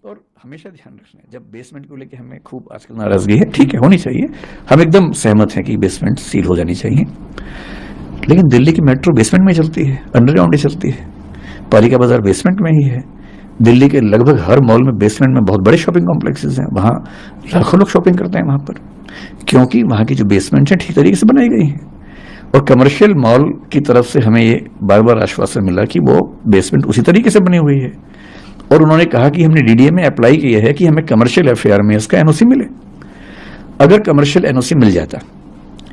और हमेशा ध्यान रखना है, जब बेसमेंट को लेके हमें खूब आजकल नाराजगी है, ठीक है होनी चाहिए, हम एकदम सहमत हैं कि बेसमेंट सील हो जानी चाहिए, लेकिन दिल्ली की मेट्रो बेसमेंट में चलती है, अंडरग्राउंड ही चलती है, पालिका बाजार बेसमेंट में ही है, दिल्ली के लगभग हर मॉल में बेसमेंट में बहुत बड़े शॉपिंग कॉम्प्लेक्सेस हैं, वहां लाखों लोग शॉपिंग करते हैं वहां पर, क्योंकि वहां की जो बेसमेंट है ठीक तरीके से बनाई गई है। और कमर्शियल मॉल की तरफ से हमें ये बार बार आश्वासन मिला कि वो बेसमेंट उसी तरीके से बनी हुई है, और उन्होंने कहा कि हमने डीडीए में अप्लाई किया है कि हमें कमर्शियल एफआईआर में इसका एनओसी मिले। अगर कमर्शियल एनओसी मिल जाता,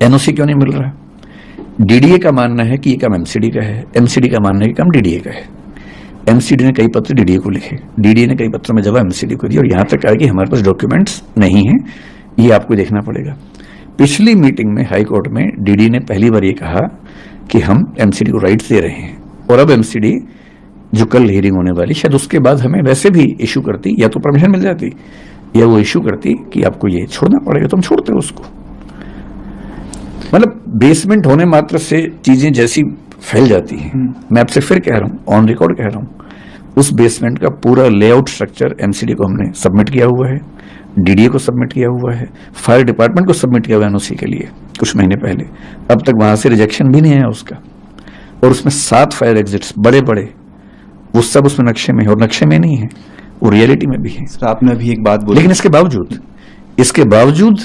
एनओसी क्यों नहीं मिल रहा? डीडीए का मानना है कि ये काम एमसीडी का है, एमसीडी का मानना है कि काम डीडीए का है। एमसीडी ने कई पत्र डीडीए को लिखे, डीडीए ने कई पत्रों में जवाब एमसीडी को दिया, और यहां तक कहा कि हमारे पास डॉक्यूमेंट्स नहीं है, ये आपको देखना पड़ेगा। पिछली मीटिंग में हाई कोर्ट में डीडीए ने पहली बार ये कहा कि हम एमसीडी को राइट्स दे रहे हैं, और अब एमसीडी जो कल हियरिंग होने वाली, शायद उसके बाद हमें वैसे भी इशू करती, या तो परमिशन मिल जाती या वो इशू करती कि आपको ये छोड़ना पड़ेगा, तो हम छोड़ते उसको। मतलब बेसमेंट होने मात्र से चीजें जैसी फैल जाती हैं। मैं आपसे फिर कह रहा हूं, ऑन रिकॉर्ड कह रहा हूं, उस बेसमेंट का पूरा लेआउट स्ट्रक्चर एमसीडी को हमने सबमिट किया हुआ है, डीडीए को सबमिट किया हुआ है, फायर डिपार्टमेंट को सबमिट किया हुआ है एनओसी के लिए कुछ महीने पहले। अब तक वहां से रिजेक्शन भी नहीं आया उसका, और उसमें 7 फायर एग्जिट्स बड़े बड़े, वो सब उसमें नक्शे में है, और नक्शे में नहीं है, वो रियलिटी में भी है। सर आपने अभी एक बात बोली, लेकिन इसके बावजूद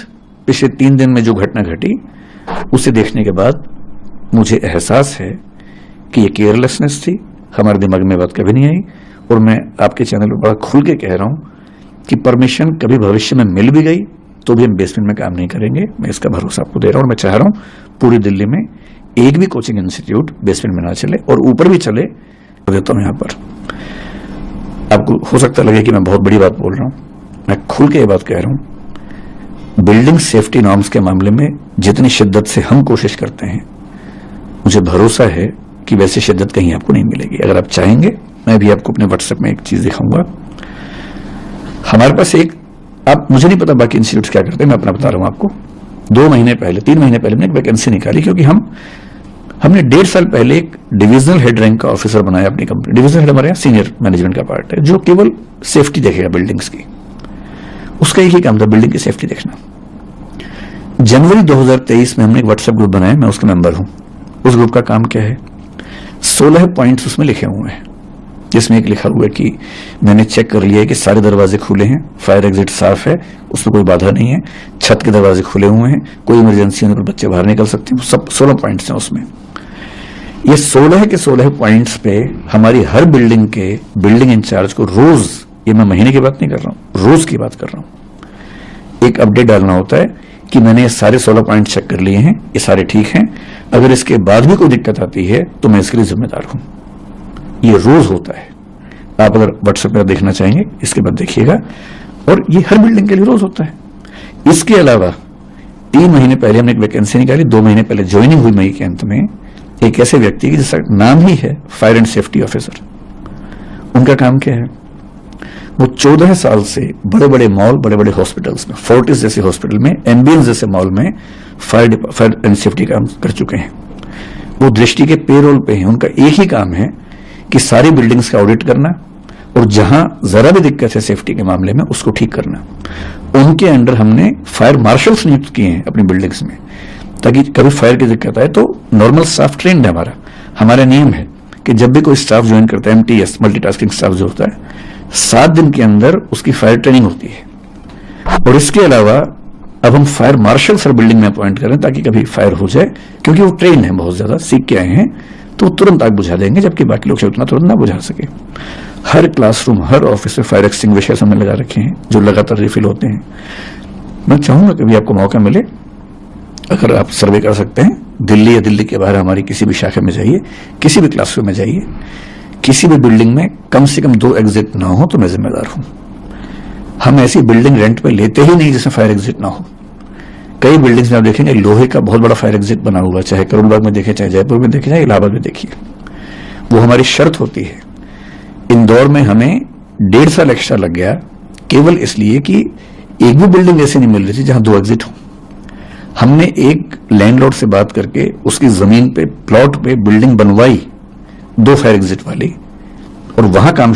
पिछले 3 दिन में जो घटना घटी, उसे देखने के बाद मुझे एहसास है कि ये केयरलेसनेस थी, हमारे दिमाग में बात कभी नहीं आई। और मैं आपके चैनल पर बड़ा खुल के कह रहा हूं कि परमिशन कभी भविष्य में मिल भी गई तो भी हम बेसमेंट में काम नहीं करेंगे, मैं इसका भरोसा आपको दे रहा हूं। और मैं चाह रहा हूं पूरी दिल्ली में एक भी कोचिंग इंस्टीट्यूट बेसमेंट में ना चले, और ऊपर भी चले देता हूं। यहां पर आपको हो सकता लगे कि मैं बहुत बड़ी बात बोल रहा हूं, मैं खुल के ये बात कह रहा हूं, बिल्डिंग सेफ्टी नॉर्म्स के मामले में जितनी शिद्दत से हम कोशिश करते हैं, मुझे भरोसा है कि वैसी शिद्दत कहीं आपको नहीं मिलेगी। अगर आप चाहेंगे, मैं भी आपको अपने व्हाट्सएप में एक चीज दिखाऊंगा। हमारे पास एक, आप, मुझे नहीं पता बाकी इंस्टीट्यूट क्या करते हैं, मैं अपना बता रहा हूं आपको। 2 महीने पहले, 3 महीने पहले हमने एक वैकेंसी निकाली, क्योंकि हमने 1.5 साल पहले एक डिविजनल हेड रैंक का ऑफिसर बनाया अपनी कंपनी। डिविजनल हेड हमारे यहाँ सीनियर मैनेजमेंट का पार्ट है, जो केवल सेफ्टी देखेगा बिल्डिंग्स की, उसका एक ही काम था, बिल्डिंग की सेफ्टी देखना। जनवरी 2023 में हमने एक व्हाट्सएप ग्रुप बनाया, मैं उसका मेंबर हूं। उस ग्रुप का काम क्या है? 16 पॉइंट्स उसमें लिखे हुए हैं, जिसमें एक लिखा हुआ है कि मैंने चेक कर लिया है कि सारे दरवाजे खुले हैं, फायर एग्जिट साफ है, उसमें कोई बाधा नहीं है, छत के दरवाजे खुले हुए हैं, कोई इमरजेंसी होने पर बच्चे बाहर निकल सकते हैं। सब 16 पॉइंट्स हैं उसमें। ये 16 के 16 पॉइंट्स पे हमारी हर बिल्डिंग के बिल्डिंग इंचार्ज को रोज, ये मैं महीने की बात नहीं कर रहा हूं, रोज की बात कर रहा हूं, एक अपडेट डालना होता है कि मैंने ये सारे 16 पॉइंट चेक कर लिए हैं, ये सारे ठीक हैं, अगर इसके बाद भी कोई दिक्कत आती है तो मैं इसके लिए जिम्मेदार हूं। ये रोज होता है, आप अगर व्हाट्सएप पर देखना चाहेंगे इसके बाद देखिएगा, और ये हर बिल्डिंग के लिए रोज होता है। इसके अलावा 3 महीने पहले हमने एक वैकेंसी निकाली, 2 महीने पहले ज्वाइनिंग हुई मई के अंत में, एक ऐसे व्यक्ति की जिसका नाम ही है फायर एंड सेफ्टी ऑफिसर। उनका काम क्या है? वो 14 साल से बड़े बड़े मॉल, बड़े बड़े हॉस्पिटल्स में, फोर्टिस जैसे हॉस्पिटल में, एम्बियंस जैसे मॉल में फायर एंड सेफ्टी काम कर चुके हैं। वो दृष्टि के पेरोल पे हैं। उनका एक ही काम है कि सारी बिल्डिंग्स का ऑडिट करना, और जहां जरा भी दिक्कत है सेफ्टी के मामले में उसको ठीक करना। उनके अंडर हमने फायर मार्शल्स नियुक्त किए हैं अपनी बिल्डिंग्स में, ताकि कभी फायर की दिक्कत आए तो नॉर्मल स्टाफ ट्रेंड है हमारा नियम है कि जब भी कोई स्टाफ ज्वाइन करता है, एमटीएस मल्टीटास्किंग स्टाफ जो होता है, 7 दिन के अंदर उसकी फायर ट्रेनिंग होती है। और इसके अलावा अब हम फायर मार्शल हर बिल्डिंग में अपॉइंट करें, ताकि कभी फायर हो जाए, क्योंकि वो ट्रेन है, बहुत ज्यादा सीख के आए हैं, तो तुरंत आग बुझा देंगे, जबकि बाकी लोग उतना तुरंत ना बुझा सके। हर क्लासरूम, हर ऑफिस में फायर एक्सटिंग्विशर्स हमने लगा रखे हैं, जो लगातार रिफिल होते हैं। मैं चाहूंगा कभी आपको मौका मिले, अगर आप सर्वे कर सकते हैं, दिल्ली या दिल्ली के बाहर हमारी किसी भी शाखा में जाइए, किसी भी क्लासरूम में जाइए, किसी भी बिल्डिंग में कम से कम 2 एग्जिट ना हो तो मैं जिम्मेदार हूं। हम ऐसी बिल्डिंग रेंट पे लेते ही नहीं जिसमें फायर एग्जिट ना हो। कई बिल्डिंग्स में आप देखेंगे लोहे का बहुत बड़ा फायर एग्जिट बना हुआ, चाहे करोल बाग में देखें, चाहे जयपुर में देखें, चाहे इलाहाबाद में देखिए, वो हमारी शर्त होती है। इंदौर में हमें 1.5 साल एक्स्ट्रा लग गया, केवल इसलिए कि एक भी बिल्डिंग ऐसी नहीं मिल रही थी जहां 2 एग्जिट हो। हमने एक लैंडलॉर्ड से बात करके उसकी जमीन पे, प्लॉट पे बिल्डिंग बनवाई 2 फायर एग्जिट वाली, और वहां काम